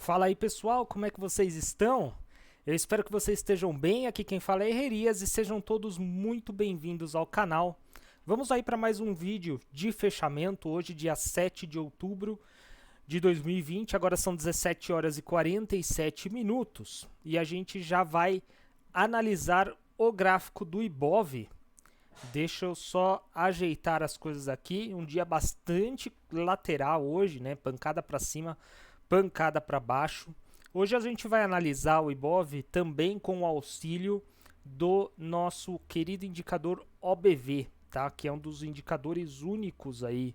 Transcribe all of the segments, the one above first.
Fala aí pessoal, como é que vocês estão? Eu espero que vocês estejam bem, aqui quem fala é Herrerias e sejam todos muito bem-vindos ao canal. Vamos aí para mais um vídeo de fechamento, hoje dia 7 de outubro de 2020, agora são 17 horas e 47 minutos e a gente já vai analisar o gráfico do Ibov. Deixa eu só ajeitar as coisas aqui, um dia bastante lateral hoje, né? Pancada para cima, pancada para baixo. Hoje a gente vai analisar o Ibov também com o auxílio do nosso querido indicador OBV, tá? Que é um dos indicadores únicos aí.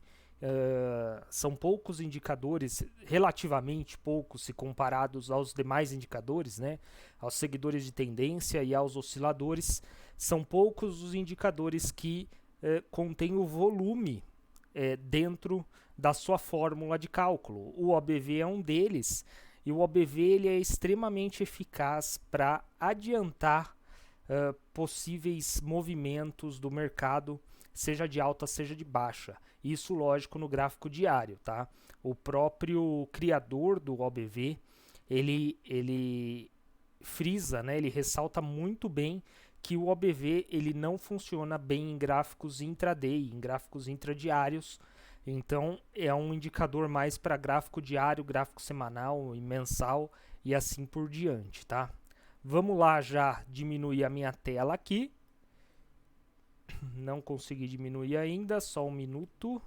São poucos indicadores, relativamente poucos, se comparados aos demais indicadores, né? Aos seguidores de tendência e aos osciladores. São poucos os indicadores que contêm o volume dentro da sua fórmula de cálculo. O OBV é um deles, e o OBV ele é extremamente eficaz para adiantar possíveis movimentos do mercado, seja de alta, seja de baixa. Isso, lógico, no gráfico diário, tá? O próprio criador do OBV, ele frisa, né? Ele ressalta muito bem que o OBV ele não funciona bem em gráficos intraday, em gráficos intradiários. Então é um indicador mais para gráfico diário, gráfico semanal e mensal e assim por diante, tá? Vamos lá já diminuir a minha tela aqui. Não consegui diminuir ainda, só um minuto.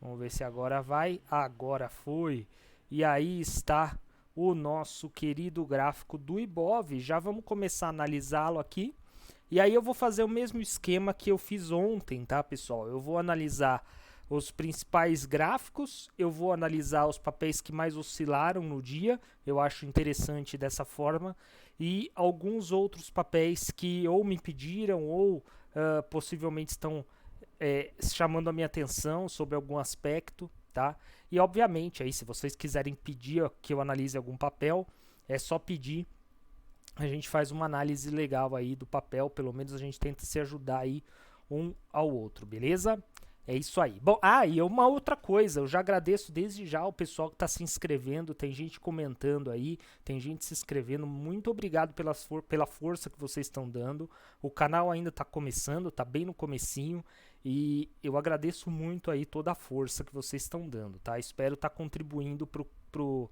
Vamos ver se agora vai. Agora foi. E aí está o nosso querido gráfico do Ibov. Já vamos começar a analisá-lo aqui. E aí eu vou fazer o mesmo esquema que eu fiz ontem, tá, pessoal? Eu vou analisar os principais gráficos, eu vou analisar os papéis que mais oscilaram no dia, eu acho interessante dessa forma, e alguns outros papéis que ou me pediram ou possivelmente estão chamando a minha atenção sobre algum aspecto, tá? E obviamente aí se vocês quiserem pedir que eu analise algum papel, é só pedir. A gente faz uma análise legal aí do papel, pelo menos a gente tenta se ajudar aí um ao outro, beleza? É isso aí. Bom, e uma outra coisa, eu já agradeço desde já o pessoal que está se inscrevendo, tem gente comentando aí, tem gente se inscrevendo, muito obrigado pela força que vocês estão dando. O canal ainda está começando, está bem no comecinho, e eu agradeço muito aí toda a força que vocês estão dando, tá? Espero estar contribuindo pro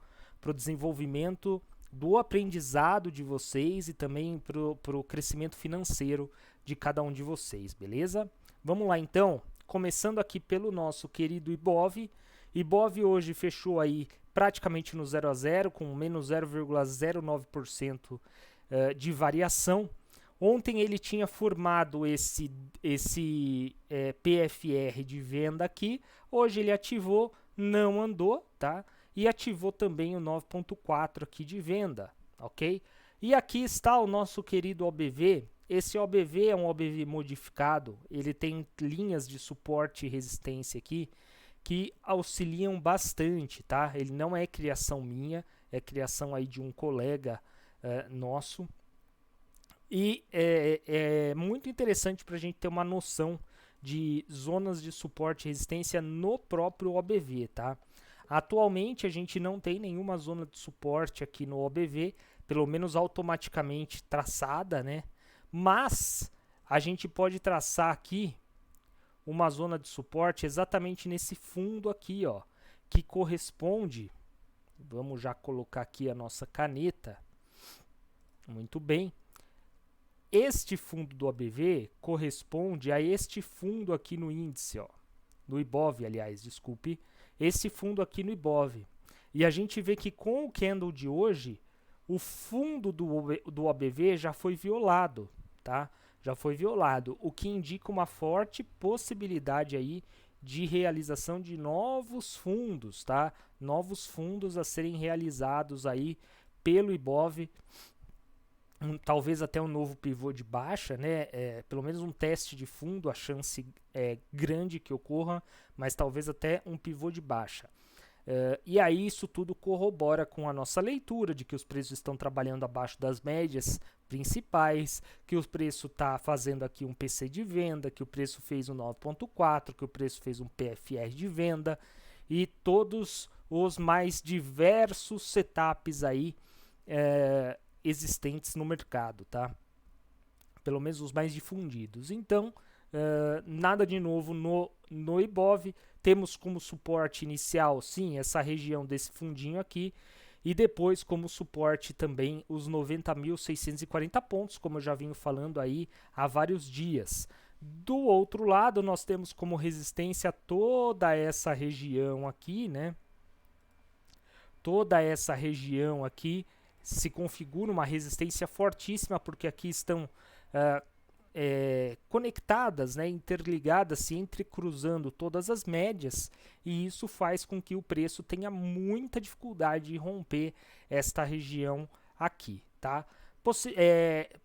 desenvolvimento do aprendizado de vocês e também pro crescimento financeiro de cada um de vocês, beleza? Vamos lá então. Começando aqui pelo nosso querido Ibov. Ibov hoje fechou aí praticamente no 0 a 0, com menos 0,09% de variação. Ontem ele tinha formado esse PFR de venda aqui. Hoje ele ativou, não andou, tá? E ativou também o 9.4 aqui de venda, ok? E aqui está o nosso querido OBV. Esse OBV é um OBV modificado, ele tem linhas de suporte e resistência aqui que auxiliam bastante, tá? Ele não é criação minha, é criação aí de um colega nosso. E é muito interessante para a gente ter uma noção de zonas de suporte e resistência no próprio OBV, tá? Atualmente a gente não tem nenhuma zona de suporte aqui no OBV, pelo menos automaticamente traçada, né? Mas a gente pode traçar aqui uma zona de suporte exatamente nesse fundo aqui, ó, que corresponde, vamos já colocar aqui a nossa caneta, muito bem, este fundo do OBV corresponde a este fundo aqui no índice, ó, no Ibov, aliás, desculpe, esse fundo aqui no Ibov. E a gente vê que com o candle de hoje, o fundo do OBV já foi violado, tá? Já foi violado, o que indica uma forte possibilidade aí de realização de novos fundos, tá? Novos fundos a serem realizados aí pelo Ibov, talvez até um novo pivô de baixa, né? Pelo menos um teste de fundo, a chance é grande que ocorra, mas talvez até um pivô de baixa. E aí isso tudo corrobora com a nossa leitura de que os preços estão trabalhando abaixo das médias principais, que o preço está fazendo aqui um PC de venda, que o preço fez um 9.4, que o preço fez um PFR de venda, e todos os mais diversos setups aí existentes no mercado, tá? Pelo menos os mais difundidos. Então, nada de novo no Ibov. Temos como suporte inicial, sim, essa região desse fundinho aqui. E depois, como suporte também, os 90.640 pontos, como eu já venho falando aí há vários dias. Do outro lado, nós temos como resistência toda essa região aqui, né? Toda essa região aqui se configura uma resistência fortíssima, porque aqui estão conectadas, né, interligadas, se entrecruzando todas as médias, e isso faz com que o preço tenha muita dificuldade de romper esta região aqui, tá?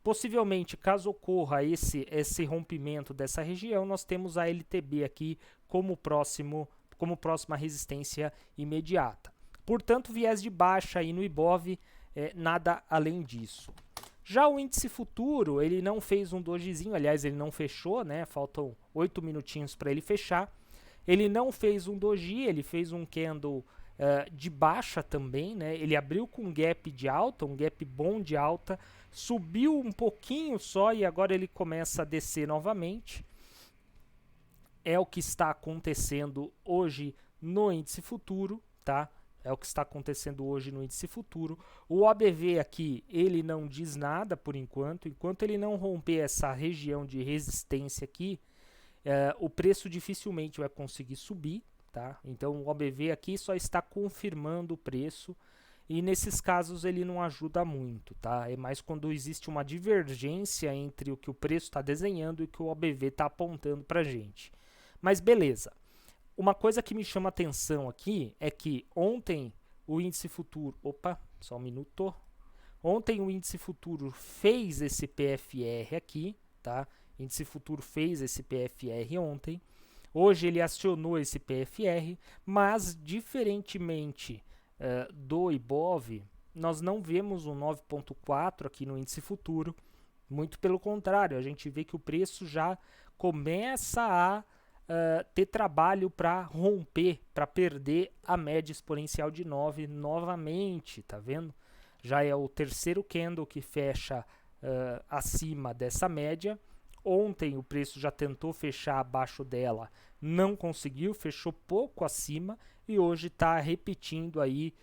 Possivelmente, caso ocorra esse rompimento dessa região, nós temos a LTB aqui como próxima resistência imediata. Portanto, viés de baixa aí no Ibov, nada além disso. Já o índice futuro, ele não fez um dojizinho, aliás, ele não fechou, né? Faltam 8 minutinhos para ele fechar. Ele não fez um doji, ele fez um candle de baixa também, né? Ele abriu com um gap de alta, um gap bom de alta, subiu um pouquinho só e agora ele começa a descer novamente. É o que está acontecendo hoje no índice futuro, tá? É o que está acontecendo hoje no índice futuro. O OBV aqui, ele não diz nada por enquanto. Enquanto ele não romper essa região de resistência aqui, o preço dificilmente vai conseguir subir, tá? Então o OBV aqui só está confirmando o preço e nesses casos ele não ajuda muito, tá? É mais quando existe uma divergência entre o que o preço está desenhando e o que o OBV está apontando para a gente. Mas beleza. Uma coisa que me chama atenção aqui é que ontem o índice futuro... Opa, só um minuto. Ontem o índice futuro fez esse PFR aqui, tá? O índice futuro fez esse PFR ontem. Hoje ele acionou esse PFR, mas diferentemente do Ibov, nós não vemos um 9.4 aqui no índice futuro. Muito pelo contrário, a gente vê que o preço já começa a ter trabalho para romper, para perder a média exponencial de 9 novamente, tá vendo? Já é o terceiro candle que fecha acima dessa média. Ontem o preço já tentou fechar abaixo dela, não conseguiu, fechou pouco acima e hoje está repetindo aí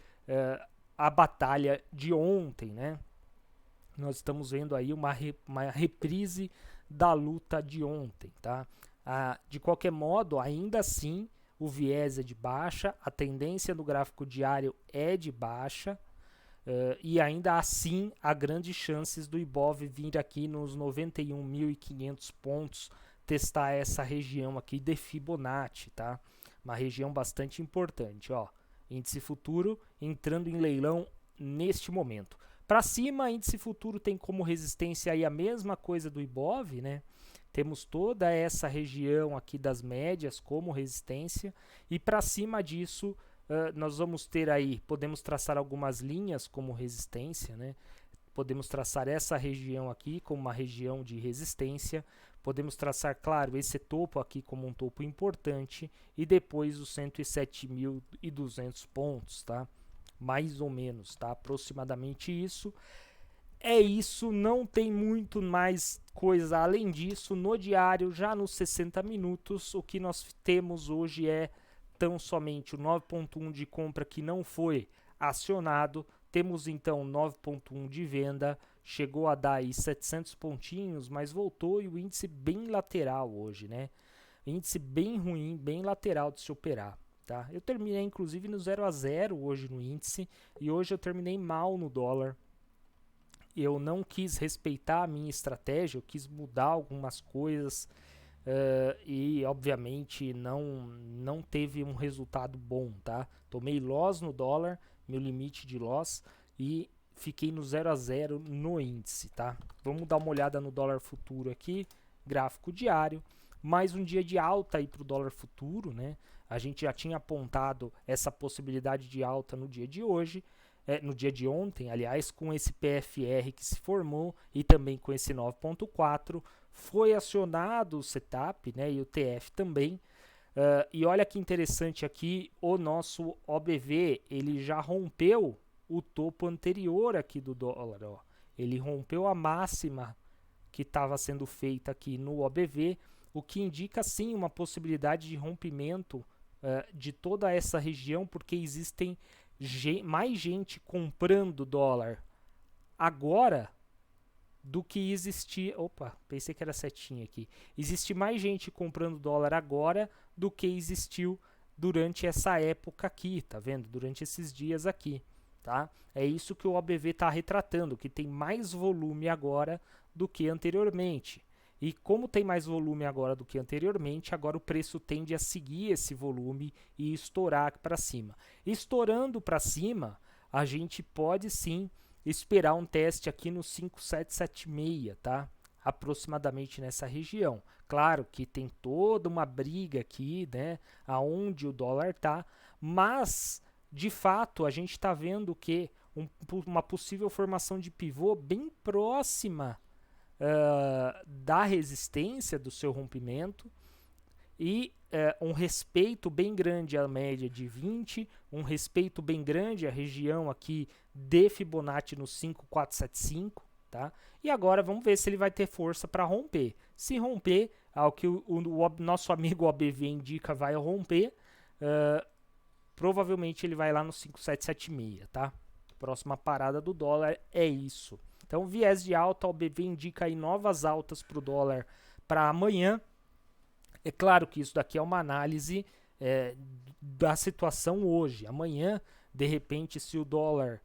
a batalha de ontem, né? Nós estamos vendo aí uma reprise da luta de ontem, tá? De qualquer modo, ainda assim, o viés é de baixa, a tendência no gráfico diário é de baixa, e ainda assim há grandes chances do Ibov vir aqui nos 91.500 pontos, testar essa região aqui de Fibonacci, tá? Uma região bastante importante, ó. Índice futuro entrando em leilão neste momento. Para cima, índice futuro tem como resistência aí a mesma coisa do Ibov, né? Temos toda essa região aqui das médias como resistência e para cima disso nós vamos ter aí, podemos traçar algumas linhas como resistência, né? Podemos traçar essa região aqui como uma região de resistência, podemos traçar, claro, esse topo aqui como um topo importante e depois os 107.200 pontos, tá? Mais ou menos, tá? Aproximadamente isso. É isso, não tem muito mais coisa além disso. No diário, já nos 60 minutos, o que nós temos hoje é tão somente o 9.1 de compra que não foi acionado. Temos então 9.1 de venda, chegou a dar aí 700 pontinhos, mas voltou e o índice bem lateral hoje, né? Índice bem ruim, bem lateral de se operar. Tá? Eu terminei inclusive no 0 a 0 hoje no índice e hoje eu terminei mal no dólar. Eu não quis respeitar a minha estratégia, eu quis mudar algumas coisas e obviamente não teve um resultado bom, tá? Tomei loss no dólar, meu limite de loss, e fiquei no 0 a 0 no índice, tá? Vamos dar uma olhada no dólar futuro aqui, gráfico diário, mais um dia de alta aí para o dólar futuro, né? A gente já tinha apontado essa possibilidade de alta no dia de hoje, no dia de ontem, aliás, com esse PFR que se formou e também com esse 9.4, foi acionado o setup, né, e o TF também. E olha que interessante aqui, o nosso OBV, ele já rompeu o topo anterior aqui do dólar, ó. Ele rompeu a máxima que estava sendo feita aqui no OBV, o que indica sim uma possibilidade de rompimento de toda essa região, porque existem mais gente comprando dólar agora do que existia. Opa, pensei que era setinha aqui. Existe mais gente comprando dólar agora do que existiu durante essa época aqui, tá vendo? Durante esses dias aqui, tá? É isso que o OBV está retratando, que tem mais volume agora do que anteriormente. E como tem mais volume agora do que anteriormente, agora o preço tende a seguir esse volume e estourar para cima. Estourando para cima, a gente pode sim esperar um teste aqui no 5776, tá? Aproximadamente nessa região. Claro que tem toda uma briga aqui, né? Aonde o dólar tá, mas de fato a gente está vendo que uma possível formação de pivô bem próxima da resistência do seu rompimento e um respeito bem grande à média de 20, um respeito bem grande à região aqui de Fibonacci no 5475, tá? E agora vamos ver se ele vai ter força para romper. Se romper, ao que o nosso amigo OBV indica, vai romper, provavelmente ele vai lá no 5776, tá? Próxima parada do dólar é isso. Então, viés de alta, o OBV indica aí novas altas para o dólar para amanhã. É claro que isso daqui é uma análise da situação hoje. Amanhã, de repente, se o dólar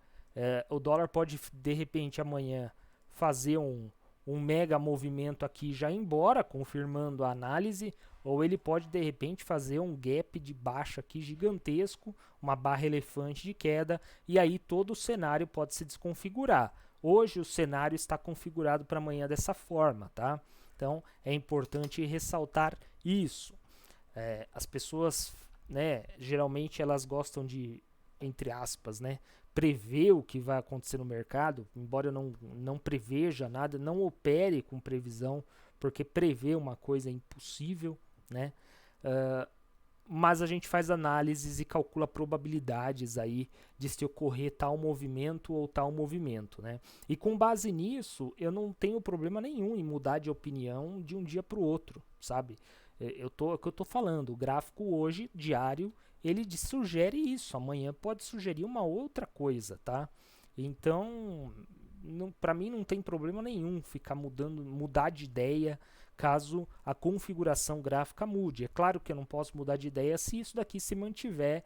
pode, de repente, amanhã fazer um mega movimento aqui já ir embora, confirmando a análise, ou ele pode, de repente, fazer um gap de baixa aqui gigantesco, uma barra elefante de queda, e aí todo o cenário pode se desconfigurar. Hoje o cenário está configurado para amanhã dessa forma, tá? Então é importante ressaltar isso. As pessoas, né, geralmente elas gostam de, entre aspas, né, prever o que vai acontecer no mercado, embora eu não preveja nada, não opere com previsão, porque prever uma coisa é impossível, né? Mas a gente faz análises e calcula probabilidades aí de se ocorrer tal movimento ou tal movimento, né? E com base nisso, eu não tenho problema nenhum em mudar de opinião de um dia para o outro, sabe? É o que eu tô falando, o gráfico hoje, diário, ele sugere isso, amanhã pode sugerir uma outra coisa, tá? Então, para mim não tem problema nenhum mudar de ideia caso a configuração gráfica mude. É claro que eu não posso mudar de ideia se isso daqui se mantiver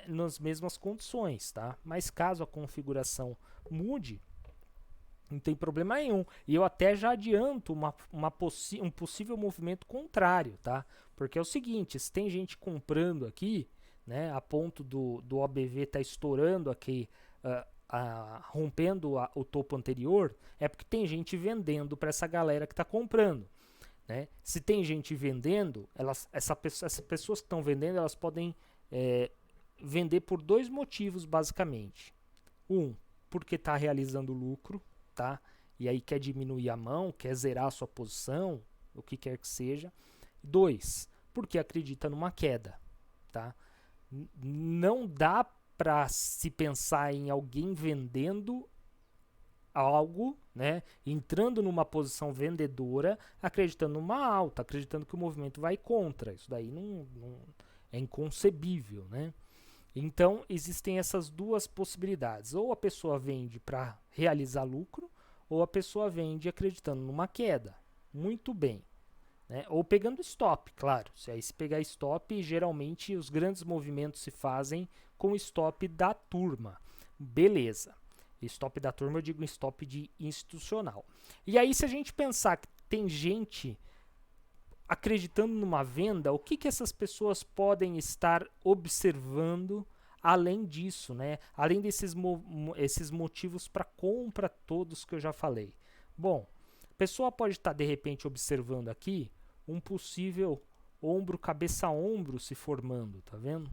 nas mesmas condições, tá? Mas caso a configuração mude, não tem problema nenhum. E eu até já adianto um possível movimento contrário, tá? Porque é o seguinte, se tem gente comprando aqui, né, a ponto do OBV estar estourando aqui, rompendo o topo anterior, é porque tem gente vendendo para essa galera que está comprando. Né? Se tem gente vendendo, essas pessoas que estão vendendo, elas podem vender por dois motivos, basicamente. Um, porque está realizando lucro, tá? E aí quer diminuir a mão, quer zerar a sua posição, o que quer que seja. Dois, porque acredita numa queda, tá? Não dá para se pensar em alguém vendendo algo, né, entrando numa posição vendedora, acreditando numa alta, acreditando que o movimento vai contra. Isso daí não é inconcebível, né? Então, existem essas duas possibilidades. Ou a pessoa vende para realizar lucro, ou a pessoa vende acreditando numa queda. Muito bem. Né? Ou pegando stop, claro. Se pegar stop, geralmente os grandes movimentos se fazem com stop da turma. Beleza. Stop da turma, eu digo stop de institucional. E aí, se a gente pensar que tem gente acreditando numa venda, o que essas pessoas podem estar observando além disso, né? Além desses esses motivos para compra todos que eu já falei. Bom, a pessoa pode estar de repente observando aqui um possível ombro cabeça a ombro se formando, tá vendo?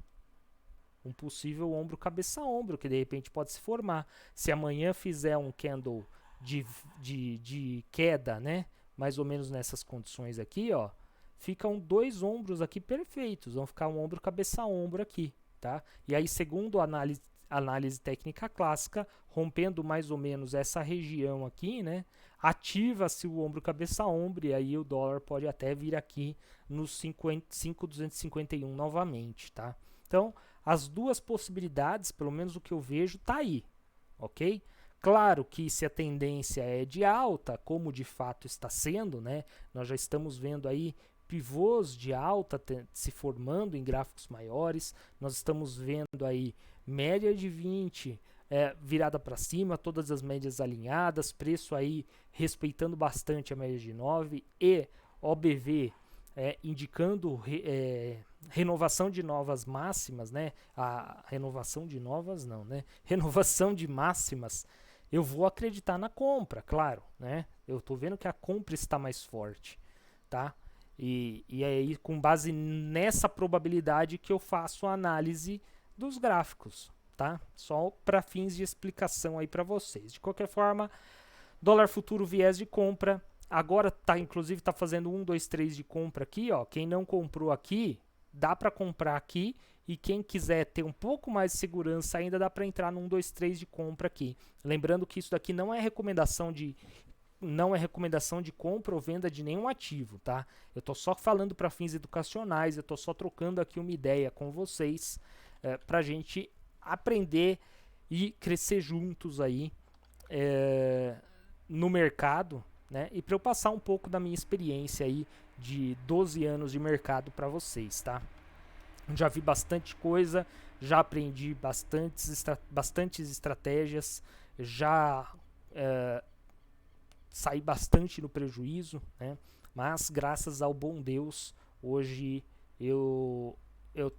Um possível ombro cabeça a ombro que de repente pode se formar. Se amanhã fizer um candle de queda, né? Mais ou menos nessas condições aqui, ó. ficam 2 ombros aqui perfeitos, vão ficar um ombro, cabeça, ombro aqui, tá? E aí, segundo a análise técnica clássica, rompendo mais ou menos essa região aqui, né? Ativa-se o ombro, cabeça, ombro, e aí o dólar pode até vir aqui nos 5.251 novamente, tá? Então, as duas possibilidades, pelo menos o que eu vejo, tá aí, ok? Claro que se a tendência é de alta, como de fato está sendo, né? Nós já estamos vendo aí pivôs de alta se formando em gráficos maiores, nós estamos vendo aí média de 20 virada para cima, todas as médias alinhadas, preço aí respeitando bastante a média de 9 e OBV indicando renovação de novas máximas, né? A renovação de novas não, né? Renovação de máximas, eu vou acreditar na compra, claro, né? Eu estou vendo que a compra está mais forte, tá? E aí, com base nessa probabilidade que eu faço a análise dos gráficos, tá? Só para fins de explicação aí para vocês. De qualquer forma, dólar futuro viés de compra. Agora inclusive tá fazendo 1, 2, 3 de compra aqui, ó. Quem não comprou aqui, dá para comprar aqui. E quem quiser ter um pouco mais de segurança ainda, dá para entrar no 1, 2, 3 de compra aqui. Lembrando que isso daqui não é recomendação de compra ou venda de nenhum ativo, tá? Eu estou só falando para fins educacionais, eu estou só trocando aqui uma ideia com vocês para a gente aprender e crescer juntos aí no mercado, né? E para eu passar um pouco da minha experiência aí de 12 anos de mercado para vocês, tá? Já vi bastante coisa, já aprendi bastantes estratégias, já saí bastante no prejuízo, né? Mas graças ao bom Deus, hoje eu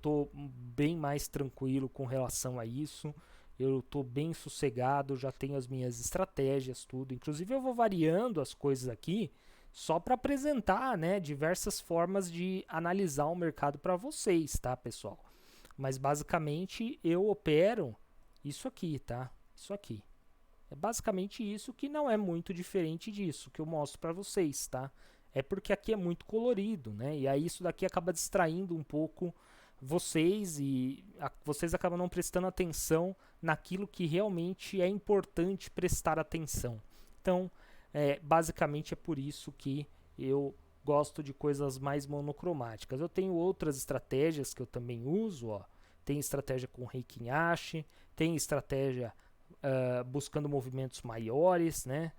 tô bem mais tranquilo com relação a isso. Eu tô bem sossegado, já tenho as minhas estratégias, tudo. Inclusive eu vou variando as coisas aqui só para apresentar, né, diversas formas de analisar o mercado para vocês, tá, pessoal? Mas basicamente eu opero isso aqui, tá? Isso aqui. É basicamente isso, que não é muito diferente disso que eu mostro para vocês, tá? É porque aqui é muito colorido, né? E aí isso daqui acaba distraindo um pouco vocês e vocês acabam não prestando atenção naquilo que realmente é importante prestar atenção. Então, basicamente é por isso que eu gosto de coisas mais monocromáticas. Eu tenho outras estratégias que eu também uso, ó. Tem estratégia com Heikin Ashi, tem estratégia buscando movimentos maiores, né?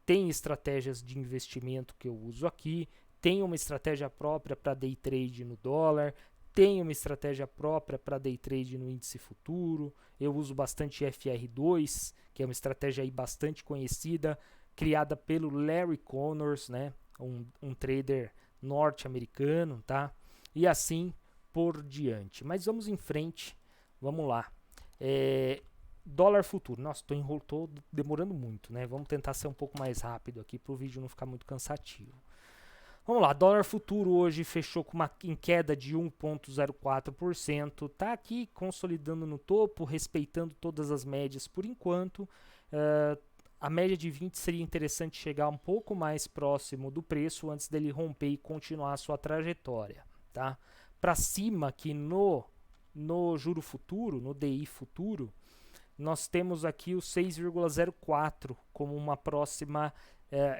Tem estratégias de investimento que eu uso aqui, tem uma estratégia própria para day trade no dólar, tem uma estratégia própria para day trade no índice futuro. Eu uso bastante FR2, que é uma estratégia aí bastante conhecida, criada pelo Larry Connors, né? Um trader norte-americano, tá? E assim por diante. Mas vamos em frente, vamos lá. Dólar futuro. Nossa, tô demorando muito, né? Vamos tentar ser um pouco mais rápido aqui para o vídeo não ficar muito cansativo. Vamos lá, dólar futuro hoje fechou com uma queda de 1,04%. Tá aqui consolidando no topo, respeitando todas as médias por enquanto. A média de 20 seria interessante chegar um pouco mais próximo do preço antes dele romper e continuar a sua trajetória, tá? Para cima aqui no juro futuro, no DI futuro, nós temos aqui o 6,04 como uma próxima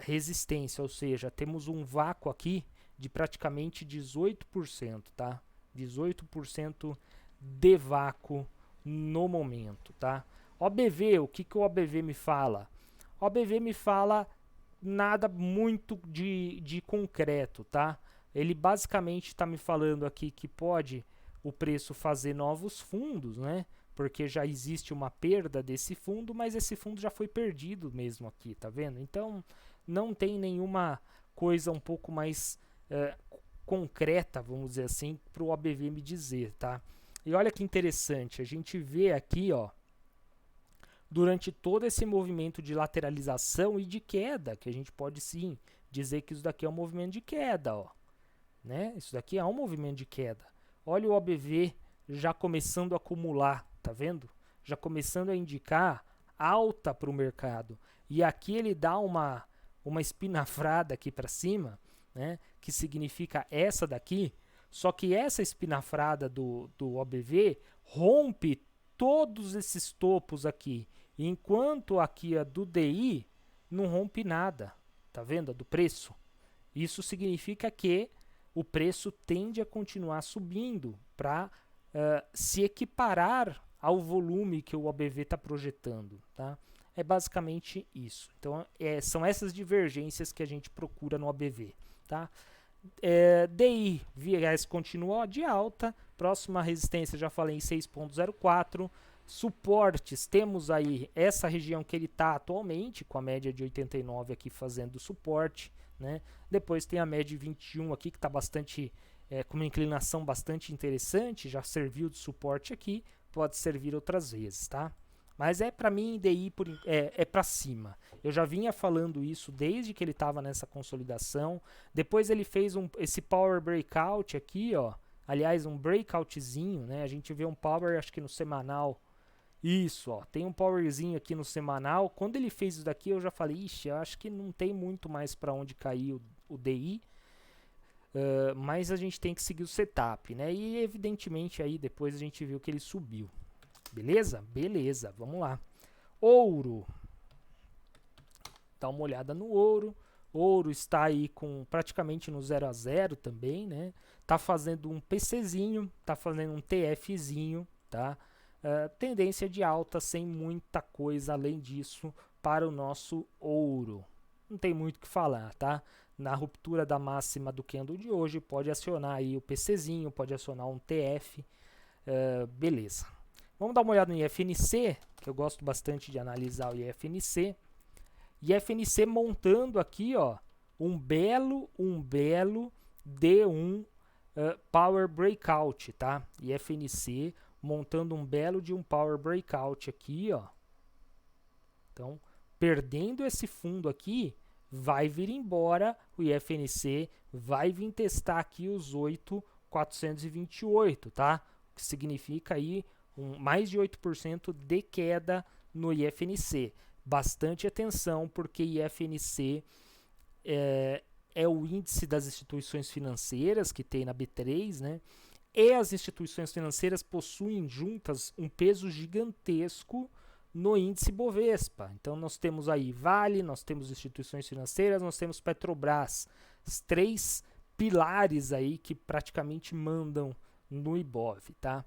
resistência, ou seja, temos um vácuo aqui de praticamente 18%, tá? 18% de vácuo no momento, tá? OBV, o que o OBV me fala? O OBV me fala nada muito de concreto, tá? Ele basicamente está me falando aqui que pode o preço fazer novos fundos, né? Porque já existe uma perda desse fundo, mas esse fundo já foi perdido mesmo aqui, tá vendo? Então, não tem nenhuma coisa um pouco mais concreta, vamos dizer assim, para o OBV me dizer, tá? E olha que interessante, a gente vê aqui, ó, durante todo esse movimento de lateralização e de queda, que a gente pode sim dizer que isso daqui é um movimento de queda, ó, né? Isso daqui é um movimento de queda. Olha o OBV já começando a acumular, tá vendo? Já começando a indicar alta para o mercado. E aqui ele dá uma espinafrada aqui para cima, né, que significa essa daqui, só que essa espinafrada do OBV rompe todos esses topos aqui, enquanto aqui a do DI não rompe nada, tá vendo? A do preço. Isso significa que o preço tende a continuar subindo para se equiparar ao volume que o OBV está projetando, tá? É basicamente isso. Então, são essas divergências que a gente procura no OBV, tá? DI, viés continua de alta, próxima resistência já falei em 6.04, suportes, temos aí essa região que ele está atualmente, com a média de 89 aqui fazendo suporte, né? Depois tem a média de 21 aqui, que está bastante, com uma inclinação bastante interessante, já serviu de suporte aqui, pode servir outras vezes, tá? Mas para mim, DI é para cima. Eu já vinha falando isso desde que ele estava nessa consolidação. Depois ele fez esse Power Breakout aqui, ó. Aliás, um breakoutzinho, né? A gente vê um Power, acho que no semanal. Isso, ó. Tem um Powerzinho aqui no semanal. Quando ele fez isso daqui, eu já falei, ixi, eu acho que não tem muito mais para onde cair o DI. Mas a gente tem que seguir o setup, né? E evidentemente aí depois a gente viu que ele subiu. Beleza? Beleza, vamos lá. Ouro. Dá uma olhada no ouro. Ouro está aí com praticamente no 0 a 0 também, né? Tá fazendo um PCzinho, tá fazendo um TFzinho, tá? Tendência de alta sem muita coisa além disso para o nosso ouro. Não tem muito o que falar, tá? Na ruptura da máxima do candle de hoje, pode acionar aí o PCzinho, pode acionar um TF, beleza. Vamos dar uma olhada no IFNC, que eu gosto bastante de analisar o IFNC. IFNC montando aqui, ó, um belo D1 Power Breakout, tá? IFNC montando um belo de um Power Breakout aqui, ó. Então, perdendo esse fundo aqui, vai vir embora o IFNC, vai vir testar aqui os 8.428, tá? O que significa aí mais de 8% de queda no IFNC. Bastante atenção, porque IFNC é o índice das instituições financeiras que tem na B3, né? E as instituições financeiras possuem juntas um peso gigantesco no índice Bovespa. Então nós temos aí Vale, nós temos instituições financeiras, nós temos Petrobras, os 3 pilares aí que praticamente mandam no Ibov, tá?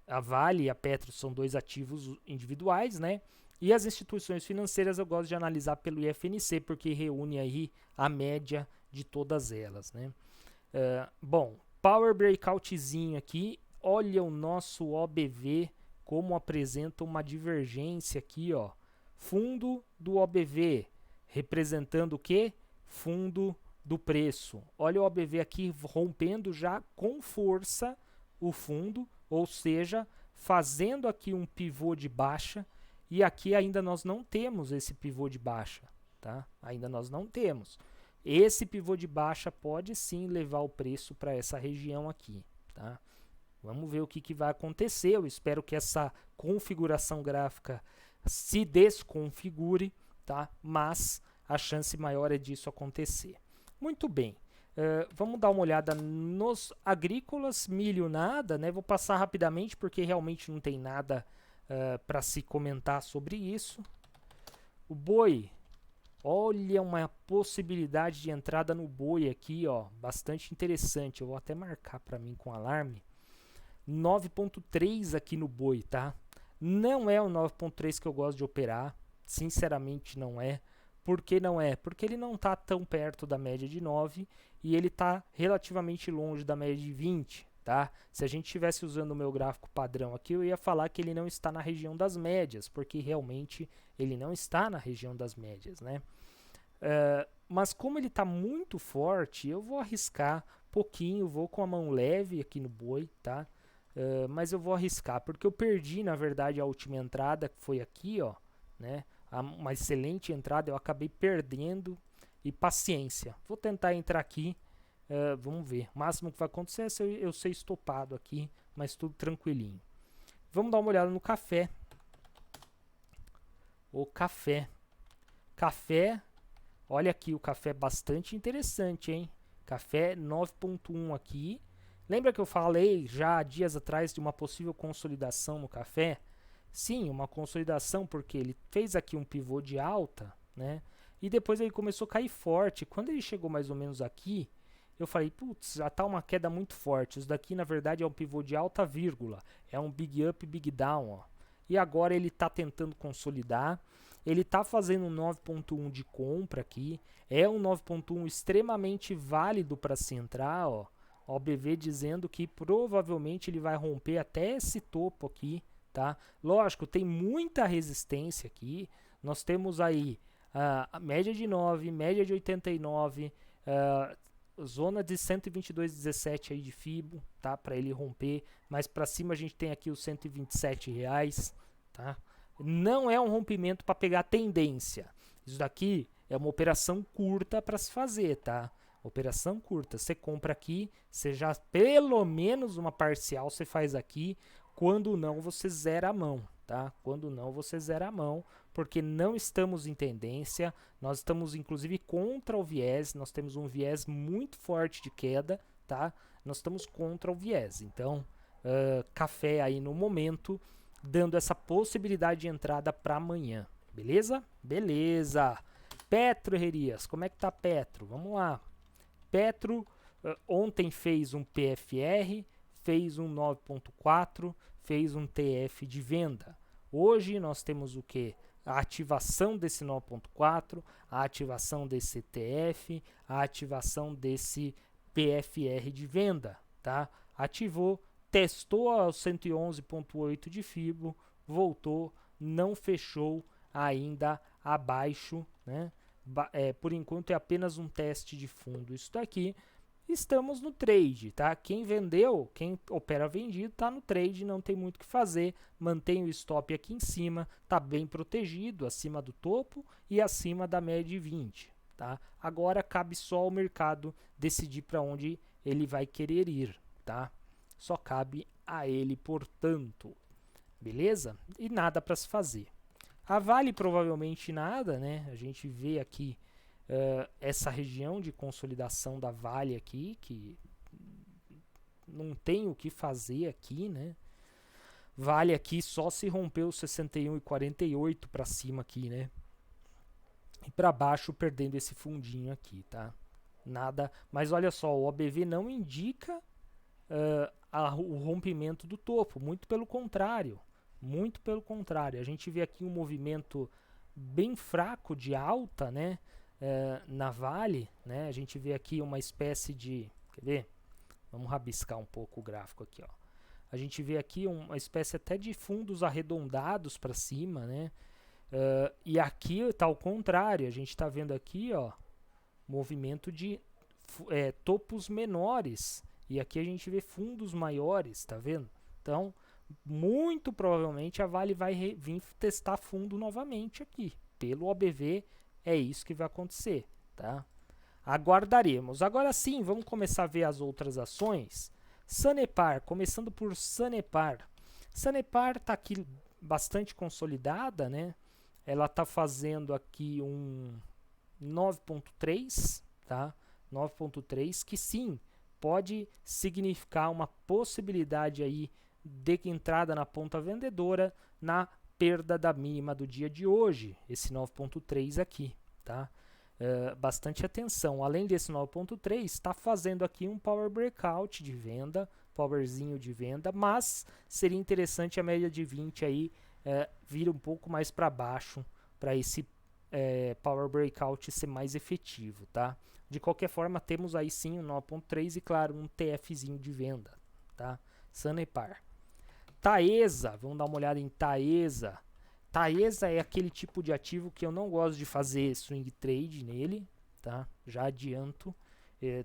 A Vale e a Petro são 2 ativos individuais, né? E as instituições financeiras eu gosto de analisar pelo IFNC, porque reúne aí a média de todas elas, né? Bom, Power Breakoutzinho aqui, olha o nosso OBV, como apresenta uma divergência aqui, ó. Fundo do OBV, representando o quê? Fundo do preço. Olha o OBV aqui rompendo já com força o fundo, ou seja, fazendo aqui um pivô de baixa, e aqui ainda nós não temos esse pivô de baixa, tá? Ainda nós não temos. Esse pivô de baixa pode sim levar o preço para essa região aqui, tá? Vamos ver o que vai acontecer. Eu espero que essa configuração gráfica se desconfigure, tá? Mas a chance maior é disso acontecer. Muito bem. Vamos dar uma olhada nos agrícolas, milho nada, né? Vou passar rapidamente porque realmente não tem nada para se comentar sobre isso. O boi, olha uma possibilidade de entrada no boi aqui, ó, bastante interessante. Eu vou até marcar para mim com alarme. 9.3 aqui no boi, tá? Não é o 9.3 que eu gosto de operar, sinceramente não é. Por que não é? Porque ele não está tão perto da média de 9 e ele está relativamente longe da média de 20, tá? Se a gente estivesse usando o meu gráfico padrão aqui, eu ia falar que ele não está na região das médias, porque realmente ele não está na região das médias, né? Mas como ele está muito forte, eu vou arriscar pouquinho, vou com a mão leve aqui no boi, tá? Mas eu vou arriscar, porque eu perdi, na verdade, a última entrada, que foi aqui, ó, né? Uma excelente entrada, eu acabei perdendo, e paciência. Vou tentar entrar aqui, vamos ver. O máximo que vai acontecer é eu ser estopado aqui, mas tudo tranquilinho. Vamos dar uma olhada no café. O café. Café Olha aqui o café bastante interessante, hein? Café 9.1 aqui. Lembra que eu falei já dias atrás de uma possível consolidação no café? Sim, uma consolidação porque ele fez aqui um pivô de alta, né? E depois ele começou a cair forte. Quando ele chegou mais ou menos aqui, eu falei, putz, já tá uma queda muito forte. Isso daqui, na verdade, é um pivô de alta vírgula. É um big up, big down, ó. E agora ele está tentando consolidar. Ele está fazendo um 9.1 de compra aqui. É um 9.1 extremamente válido para se entrar, ó. O OBV dizendo que provavelmente ele vai romper até esse topo aqui, tá? Lógico, tem muita resistência aqui. Nós temos aí a média de 9, média de 89, zona de 122,17 aí de Fibo, tá? Para ele romper. Mais para cima a gente tem aqui os R$127, tá? Não é um rompimento para pegar tendência. Isso daqui é uma operação curta para se fazer, tá? Operação curta. Você compra aqui, você já pelo menos uma parcial você faz aqui. Quando não, você zera a mão, tá? Quando não, você zera a mão, porque não estamos em tendência. Nós estamos inclusive contra o viés. Nós temos um viés muito forte de queda, tá? Nós estamos contra o viés. Então, café aí no momento, dando essa possibilidade de entrada para amanhã. Beleza? Beleza. Petro Herrerias, como é que tá Petro? Vamos lá. Petro ontem fez um PFR, fez um 9.4, fez um TF de venda. Hoje nós temos o que? A ativação desse 9.4, a ativação desse TF, a ativação desse PFR de venda, tá? Ativou, testou aos 111.8 de Fibo, voltou, não fechou ainda abaixo, né? Por enquanto é apenas um teste de fundo. Isso daqui, estamos no trade, tá? Quem vendeu, quem opera vendido, tá no trade, não tem muito o que fazer. Mantém o stop aqui em cima, tá bem protegido, acima do topo e acima da média de 20, tá? Agora cabe só ao mercado decidir para onde ele vai querer ir, tá? Só cabe a ele, portanto. Beleza? E nada para se fazer. A Vale provavelmente nada, né? A gente vê aqui essa região de consolidação da Vale aqui, que não tem o que fazer aqui, né? Vale aqui só se rompeu 61,48 para cima aqui, né? E para baixo perdendo esse fundinho aqui, tá? Nada, mas olha só, o OBV não indica o rompimento do topo, muito pelo contrário. Muito pelo contrário, a gente vê aqui um movimento bem fraco de alta, né, na Vale, né, a gente vê aqui uma espécie de, quer ver? Vamos rabiscar um pouco o gráfico aqui, ó. A gente vê aqui uma espécie até de fundos arredondados para cima, né, e aqui está ao contrário, a gente está vendo aqui, ó, movimento de topos menores, e aqui a gente vê fundos maiores, tá vendo? Então, muito provavelmente a Vale vai vir testar fundo novamente aqui. Pelo OBV é isso que vai acontecer, tá? Aguardaremos. Agora sim, vamos começar a ver as outras ações. Sanepar, começando por Sanepar. Sanepar está aqui bastante consolidada, né? Ela está fazendo aqui um 9.3, tá? 9.3, que sim, pode significar uma possibilidade aí de entrada na ponta vendedora na perda da mínima do dia de hoje, esse 9.3 aqui, tá? Bastante atenção. Além desse 9.3, está fazendo aqui um power breakout de venda, powerzinho de venda, mas seria interessante a média de 20 aí vir um pouco mais para baixo para esse power breakout ser mais efetivo, tá? De qualquer forma, temos aí sim um 9.3 e claro, um TFzinho de venda, tá? Sanepar. Taesa, vamos dar uma olhada em Taesa. Taesa é aquele tipo de ativo que eu não gosto de fazer swing trade nele, tá? Já adianto.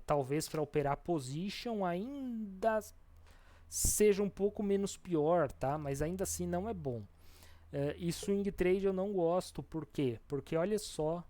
Talvez para operar position ainda seja um pouco menos pior, tá? Mas ainda assim não é bom. E swing trade eu não gosto, por quê? Porque olha só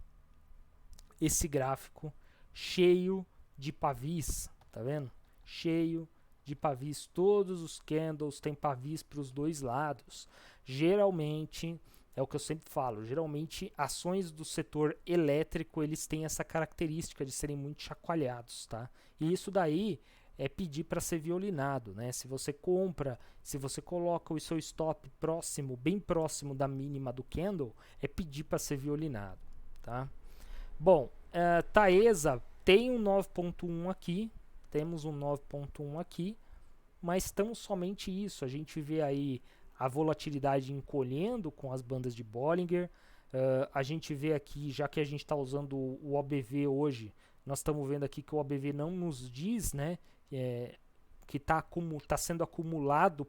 esse gráfico cheio de pavis, tá vendo? Cheio de pavis, todos os candles têm pavis para os dois lados. Geralmente é o que eu sempre falo, geralmente ações do setor elétrico, eles têm essa característica de serem muito chacoalhados, tá? E isso daí é pedir para ser violinado, né? Se você compra, se você coloca o seu stop próximo, bem próximo da mínima do candle, é pedir para ser violinado, tá? Bom, Taesa tem um 9.1 aqui, temos um 9.1 aqui, mas tão somente isso. A gente vê aí a volatilidade encolhendo com as bandas de Bollinger. A gente vê aqui, já que a gente está usando o OBV hoje, nós estamos vendo aqui que o OBV não nos diz, né, que está sendo acumulado,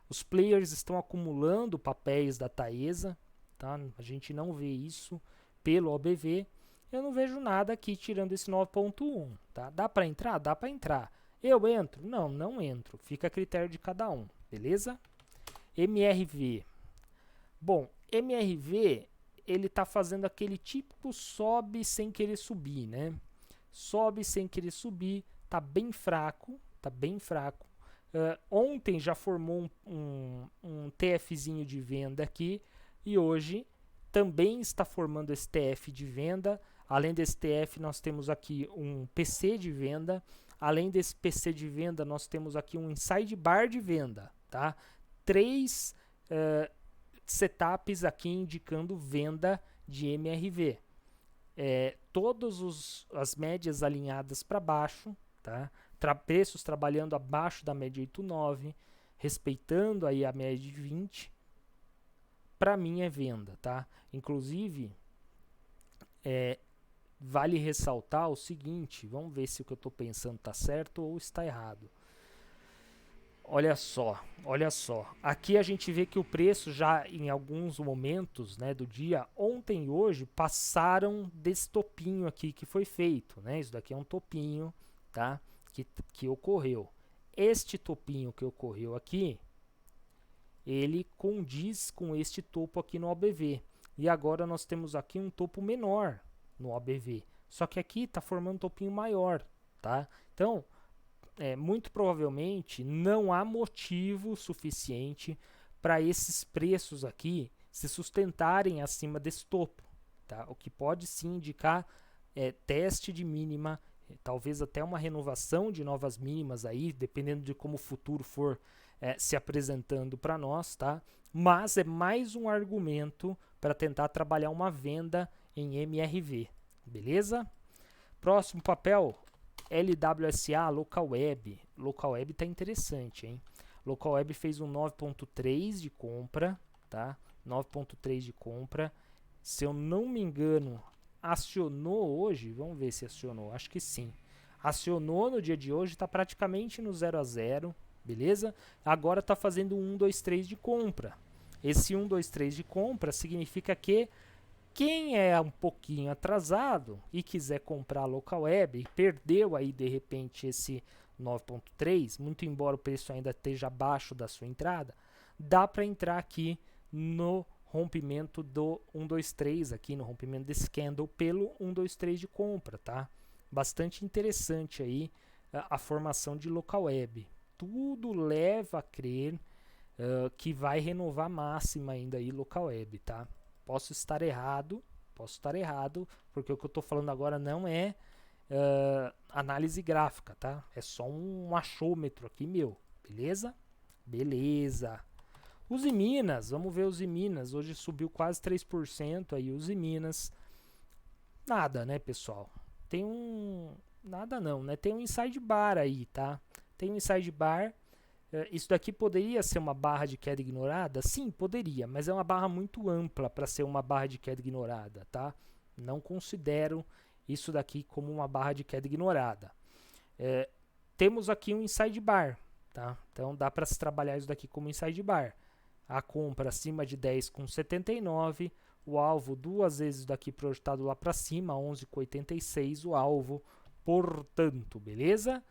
os players estão acumulando papéis da Taesa, tá? A gente não vê isso pelo OBV. Eu não vejo nada aqui tirando esse 9.1, tá? Dá para entrar? Dá para entrar. Eu entro? Não, não entro. Fica a critério de cada um, beleza? MRV. Bom, MRV, ele está fazendo aquele típico sobe sem querer subir, né? Sobe sem querer subir, tá bem fraco, tá bem fraco. Ontem já formou um TFzinho de venda aqui e hoje também está formando esse TF de venda. Além desse TF, nós temos aqui um PC de venda. Além desse PC de venda, nós temos aqui um inside bar de venda, tá? 3 setups aqui indicando venda de MRV. Todas as médias alinhadas para baixo, tá? Preços trabalhando abaixo da média 8,9, respeitando aí a média de 20. Para mim é venda, tá? Inclusive, vale ressaltar o seguinte, vamos ver se o que eu estou pensando está certo ou está errado. Olha só, olha só. Aqui a gente vê que o preço já em alguns momentos, né, do dia, ontem e hoje, passaram desse topinho aqui que foi feito, né? Isso daqui é um topinho, tá? Que ocorreu. Este topinho que ocorreu aqui, ele condiz com este topo aqui no OBV. E agora nós temos aqui um topo menor no OBV. Só que aqui está formando um topinho maior, tá? Então, muito provavelmente não há motivo suficiente para esses preços aqui se sustentarem acima desse topo, tá? O que pode sim indicar teste de mínima, talvez até uma renovação de novas mínimas aí, dependendo de como o futuro for se apresentando para nós, tá? Mas é mais um argumento para tentar trabalhar uma venda em MRV, beleza? Próximo papel, LWSA, Local Web. Local Web tá interessante, hein? Local Web fez um 9.3 de compra, tá? 9.3 de compra. Se eu não me engano, acionou hoje, vamos ver se acionou, acho que sim. Acionou no dia de hoje, está praticamente no 0 a 0, beleza? Agora está fazendo um 1, 2, 3 de compra. Esse 1, 2, 3 de compra significa que quem é um pouquinho atrasado e quiser comprar a Local Web e perdeu aí de repente esse 9.3, muito embora o preço ainda esteja abaixo da sua entrada, dá para entrar aqui no rompimento do 1, 2, 3, aqui no rompimento desse candle pelo 1, 2, 3 de compra, tá? Bastante interessante aí a formação de Local Web. Tudo leva a crer que vai renovar máxima ainda aí Local Web, tá? Posso estar errado, porque o que eu estou falando agora não é análise gráfica, tá? É só um achômetro aqui meu, beleza? Beleza. Use Minas, vamos ver Use Minas. Hoje subiu quase 3% aí Use Minas. Nada, né, pessoal? Tem nada não, né? Tem um inside bar aí, tá? Tem um inside bar. Isso daqui poderia ser uma barra de queda ignorada? Sim, poderia, mas é uma barra muito ampla para ser uma barra de queda ignorada, tá? Não considero isso daqui como uma barra de queda ignorada. Temos aqui um inside bar, tá? Então dá para se trabalhar isso daqui como inside bar. A compra acima de 10,79, o alvo duas vezes daqui projetado lá para cima, 11,86 o alvo, portanto, beleza?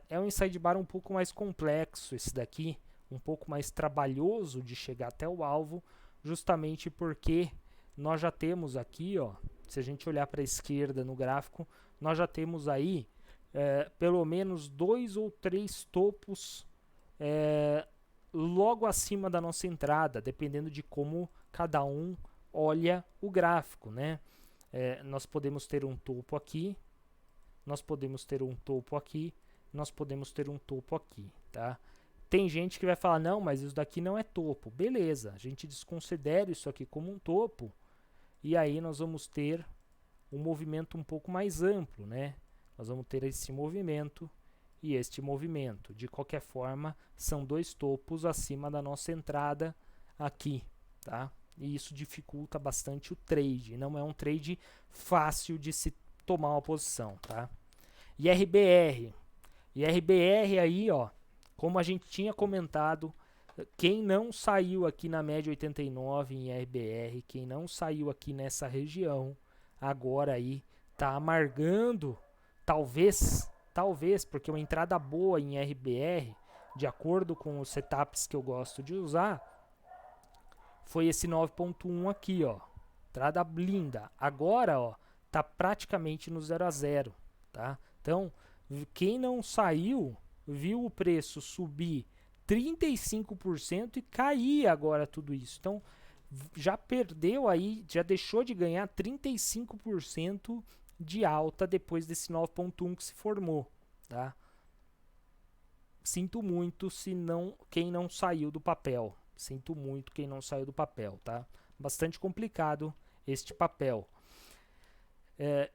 É um inside bar um pouco mais complexo esse daqui, um pouco mais trabalhoso de chegar até o alvo, justamente porque nós já temos aqui, ó, se a gente olhar para a esquerda no gráfico, nós já temos aí pelo menos 2 ou 3 topos logo acima da nossa entrada, dependendo de como cada um olha o gráfico, né? Nós podemos ter um topo aqui, nós podemos ter um topo aqui, nós podemos ter um topo aqui, tá? Tem gente que vai falar, não, mas isso daqui não é topo. Beleza, a gente desconsidera isso aqui como um topo, e aí nós vamos ter um movimento um pouco mais amplo, né? Nós vamos ter esse movimento e este movimento. De qualquer forma, são dois topos acima da nossa entrada aqui, tá? E isso dificulta bastante o trade. Não é um trade fácil de se tomar uma posição, tá? IRBR. IRBR aí, ó, como a gente tinha comentado, quem não saiu aqui na média 89 em IRBR, quem não saiu aqui nessa região, agora aí tá amargando, talvez, porque uma entrada boa em IRBR, de acordo com os setups que eu gosto de usar, foi esse 9.1 aqui, ó. Entrada linda. Agora, ó, tá praticamente no 0 a 0, tá? Então, quem não saiu, viu o preço subir 35% e cair agora tudo isso. Então, já perdeu aí, já deixou de ganhar 35% de alta depois desse 9.1 que se formou, tá? Sinto muito quem não saiu do papel. Sinto muito quem não saiu do papel, tá? Bastante complicado este papel.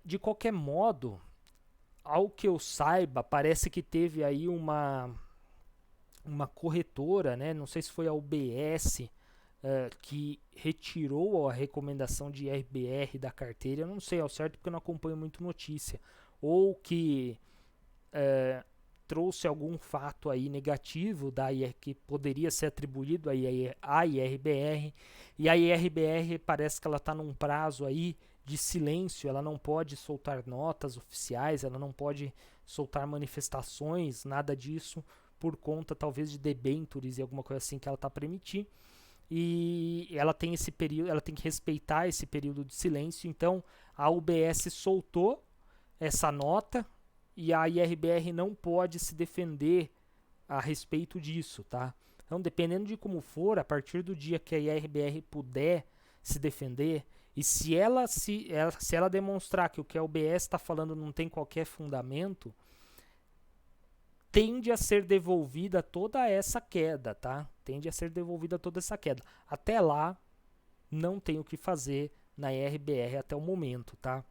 De qualquer modo, ao que eu saiba, parece que teve aí uma corretora, né? Não sei se foi a UBS, que retirou a recomendação de IRBR da carteira. Eu não sei ao certo porque eu não acompanho muito notícia. Ou que trouxe algum fato aí negativo que poderia ser atribuído à IRBR. E a IRBR parece que ela está num prazo aí de silêncio, ela não pode soltar notas oficiais, ela não pode soltar manifestações, nada disso, por conta talvez de debentures e alguma coisa assim que ela está a permitir. E ela tem esse período, ela tem que respeitar esse período de silêncio. Então a UBS soltou essa nota e a IRBR não pode se defender a respeito disso, tá? Então, dependendo de como for, a partir do dia que a IRBR puder se defender, e se ela demonstrar que o que a UBS está falando não tem qualquer fundamento, tende a ser devolvida toda essa queda, tá? Tende a ser devolvida toda essa queda. Até lá, não tem o que fazer na IRBR até o momento, tá?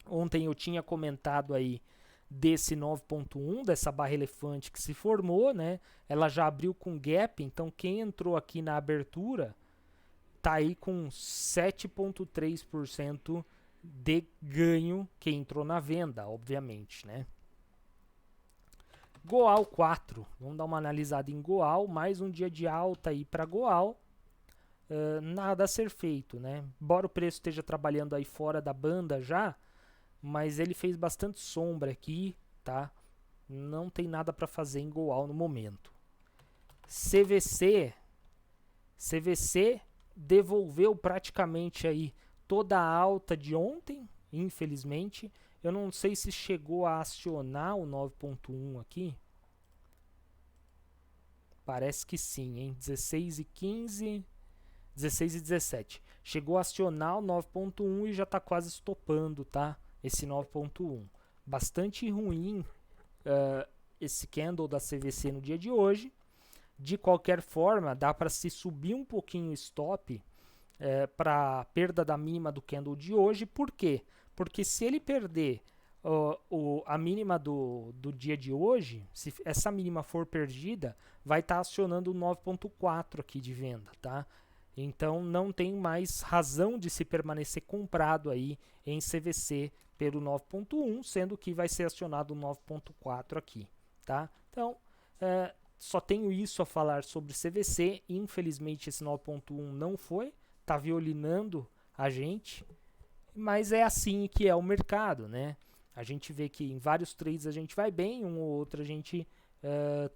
Ontem eu tinha comentado aí desse 9.1, dessa barra elefante que se formou, né? Ela já abriu com gap, então quem entrou aqui na abertura tá aí com 7.3% de ganho, quem entrou na venda, obviamente, né? Goal 4, vamos dar uma analisada em Goal, mais um dia de alta aí para Goal, nada a ser feito, né? Embora o preço esteja trabalhando aí fora da banda já, mas ele fez bastante sombra aqui, tá? Não tem nada para fazer em Goal no momento. CVC devolveu praticamente aí toda a alta de ontem, infelizmente. Eu não sei se chegou a acionar o 9.1 aqui. Parece que sim, hein? 16 e 15, 16 e 17. Chegou a acionar o 9.1 e já está quase estopando, tá? Esse 9.1. Bastante ruim esse candle da CVC no dia de hoje. De qualquer forma, dá para se subir um pouquinho o stop para perda da mínima do candle de hoje. Por quê? Porque se ele perder a mínima do dia de hoje, se essa mínima for perdida, vai estar acionando o 9.4 aqui de venda, tá? Então não tem mais razão de se permanecer comprado aí em CVC pelo 9.1, sendo que vai ser acionado o 9.4 aqui, tá? Então só tenho isso a falar sobre CVC. Infelizmente esse 9.1 não foi, tá violinando a gente, mas é assim que é o mercado, né? A gente vê que em vários trades a gente vai bem, um ou outro a gente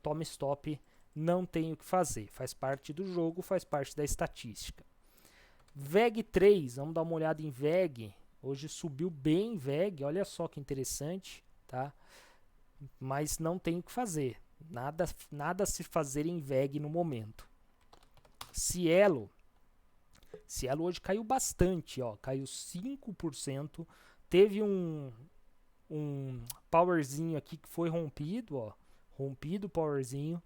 toma stop, não tem o que fazer, faz parte do jogo, faz parte da estatística. VEG 3, vamos dar uma olhada em VEG. Hoje subiu bem VEG, olha só que interessante, tá? Mas não tem o que fazer, Nada a se fazer em VEG no momento. Cielo hoje caiu bastante, ó, caiu 5%. Teve um powerzinho aqui que foi rompido, ó, rompido o powerzinho.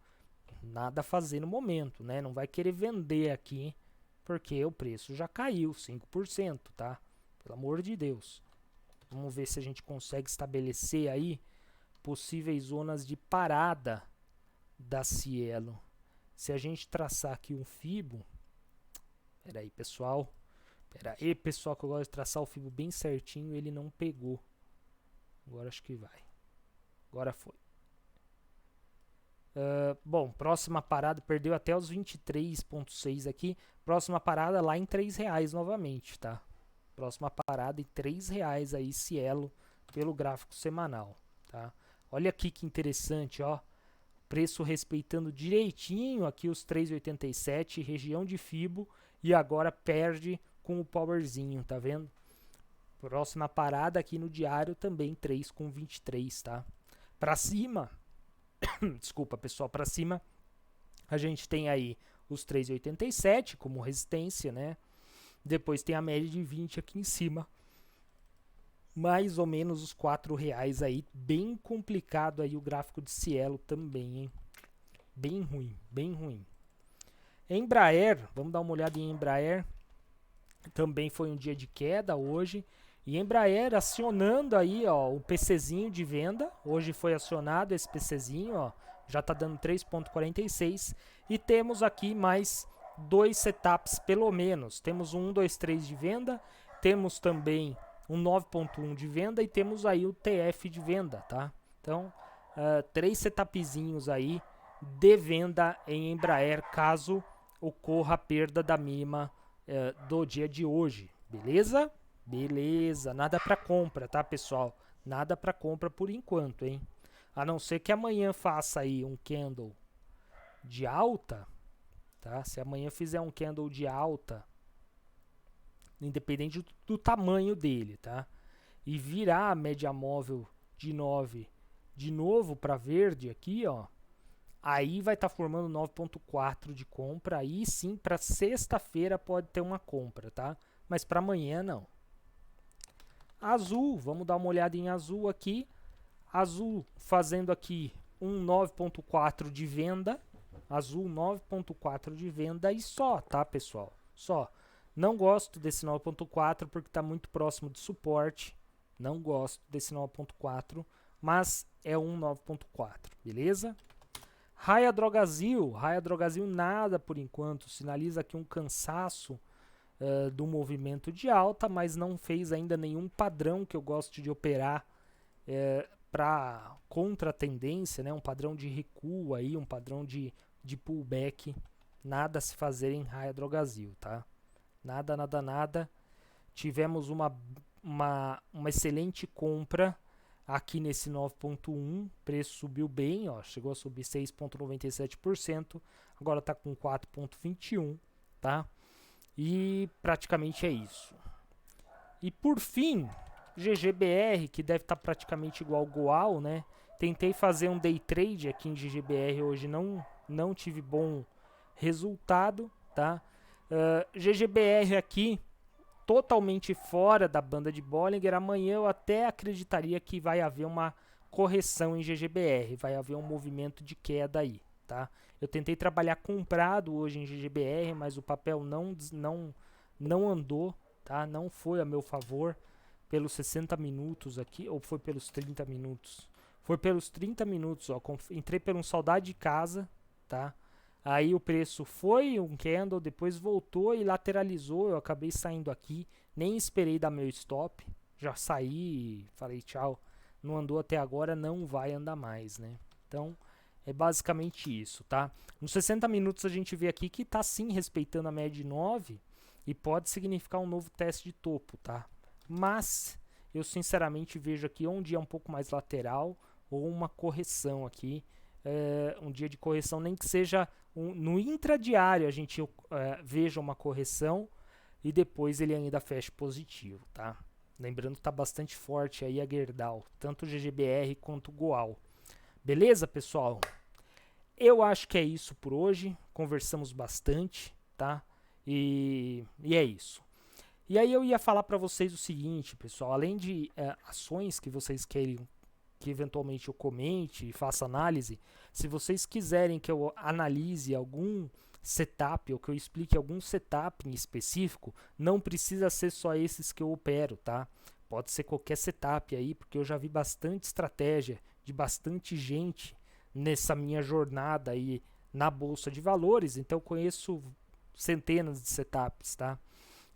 Nada a fazer no momento, né? Não vai querer vender aqui, porque o preço já caiu 5%, tá? Pelo amor de Deus. Vamos ver se a gente consegue estabelecer aí possíveis zonas de parada da Cielo. Se a gente traçar aqui um Fibo, pera aí, pessoal, que eu gosto de traçar o Fibo bem certinho, ele não pegou. Agora acho que vai. Agora foi. Bom, próxima parada, perdeu até os 23,6 aqui. Próxima parada lá em R$3 novamente, tá? Próxima parada em R$3 aí, Cielo, pelo gráfico semanal, tá? Olha aqui que interessante, ó. Preço respeitando direitinho aqui os 3,87, região de Fibo, e agora perde com o powerzinho, tá vendo? Próxima parada aqui no diário também 3,23, tá? Para cima, desculpa pessoal, para cima a gente tem aí os 3,87 como resistência, né? Depois tem a média de 20 aqui em cima. Mais ou menos os R$4 aí. Bem complicado aí o gráfico de Cielo também, hein? Bem ruim, bem ruim. Embraer, vamos dar uma olhada em Embraer. Também foi um dia de queda hoje. E Embraer acionando aí, ó, o PCzinho de venda. Hoje foi acionado esse PCzinho, ó. Já tá dando 3,46. E temos aqui mais 2 setups pelo menos. Temos um 1, 2, 3 de venda. Temos também um 9.1 de venda e temos aí o TF de venda, tá? Então, 3 setupzinhos aí de venda em Embraer, caso ocorra a perda da mínima do dia de hoje, beleza? Beleza, nada para compra, tá, pessoal? Nada para compra por enquanto, hein? A não ser que amanhã faça aí um candle de alta, tá? Se amanhã fizer um candle de alta, independente do tamanho dele, tá? E virar a média móvel de 9 de novo para verde aqui, ó. Aí vai estar formando 9.4 de compra. Aí sim, para sexta-feira pode ter uma compra, tá? Mas para amanhã não. Azul, vamos dar uma olhada em azul aqui. Azul fazendo aqui um 9.4 de venda. Azul 9.4 de venda e só, tá, pessoal? Só. Não gosto desse 9.4 porque está muito próximo de suporte. Não gosto desse 9.4, mas é um 9.4, beleza? Raia Drogasil nada por enquanto. Sinaliza aqui um cansaço do movimento de alta, mas não fez ainda nenhum padrão que eu gosto de operar para contra a tendência, né? Um padrão de recuo aí, um padrão de pullback. Nada a se fazer em Raia Drogasil, tá? Nada. Tivemos uma excelente compra aqui nesse 9.1. Preço subiu bem, ó, chegou a subir 6,97%. Agora está com 4,21%, tá? E praticamente é isso. E por fim, GGBR, que deve estar praticamente igual ao Goal, né? Tentei fazer um day trade aqui em GGBR hoje, não tive bom resultado, tá? GGBR aqui totalmente fora da banda de Bollinger. Amanhã eu até acreditaria que vai haver uma correção em GGBR, vai haver um movimento de queda aí, tá? Eu tentei trabalhar comprado hoje em GGBR, mas o papel não andou, tá? Não foi a meu favor pelos 60 minutos aqui, ou foi pelos 30 minutos? Foi pelos 30 minutos, ó. Entrei por um saudade de casa, tá? Aí o preço foi um candle, depois voltou e lateralizou. Eu acabei saindo aqui, nem esperei dar meu stop. Já saí e falei tchau. Não andou até agora, não vai andar mais, né? Então, é basicamente isso, tá? Nos 60 minutos a gente vê aqui que tá sim respeitando a média de 9 e pode significar um novo teste de topo, tá? Mas eu sinceramente vejo aqui um dia um pouco mais lateral ou uma correção aqui. Um dia de correção, nem que seja no intradiário a gente veja uma correção e depois ele ainda feche positivo, tá? Lembrando que está bastante forte aí a Gerdau, tanto o GGBR quanto o Goal. Beleza, pessoal? Eu acho que é isso por hoje. Conversamos bastante, tá? E é isso. E aí eu ia falar para vocês o seguinte, pessoal. Além de ações que vocês querem que eventualmente eu comente e faça análise, se vocês quiserem que eu analise algum setup ou que eu explique algum setup em específico, não precisa ser só esses que eu opero, tá? Pode ser qualquer setup aí, porque eu já vi bastante estratégia de bastante gente nessa minha jornada aí na bolsa de valores, então eu conheço centenas de setups, tá?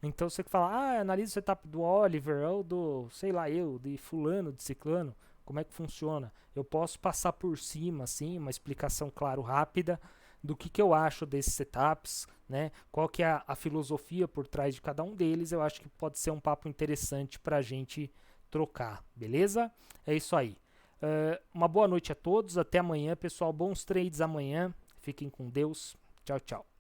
Então você que fala, analisa o setup do Oliver ou do, sei lá, de fulano, de ciclano, como é que funciona? Eu posso passar por cima, assim, uma explicação, claro, rápida do que eu acho desses setups, né? Qual que é a filosofia por trás de cada um deles. Eu acho que pode ser um papo interessante para a gente trocar, beleza? É isso aí. Uma boa noite a todos, até amanhã, pessoal. Bons trades amanhã. Fiquem com Deus. Tchau, tchau.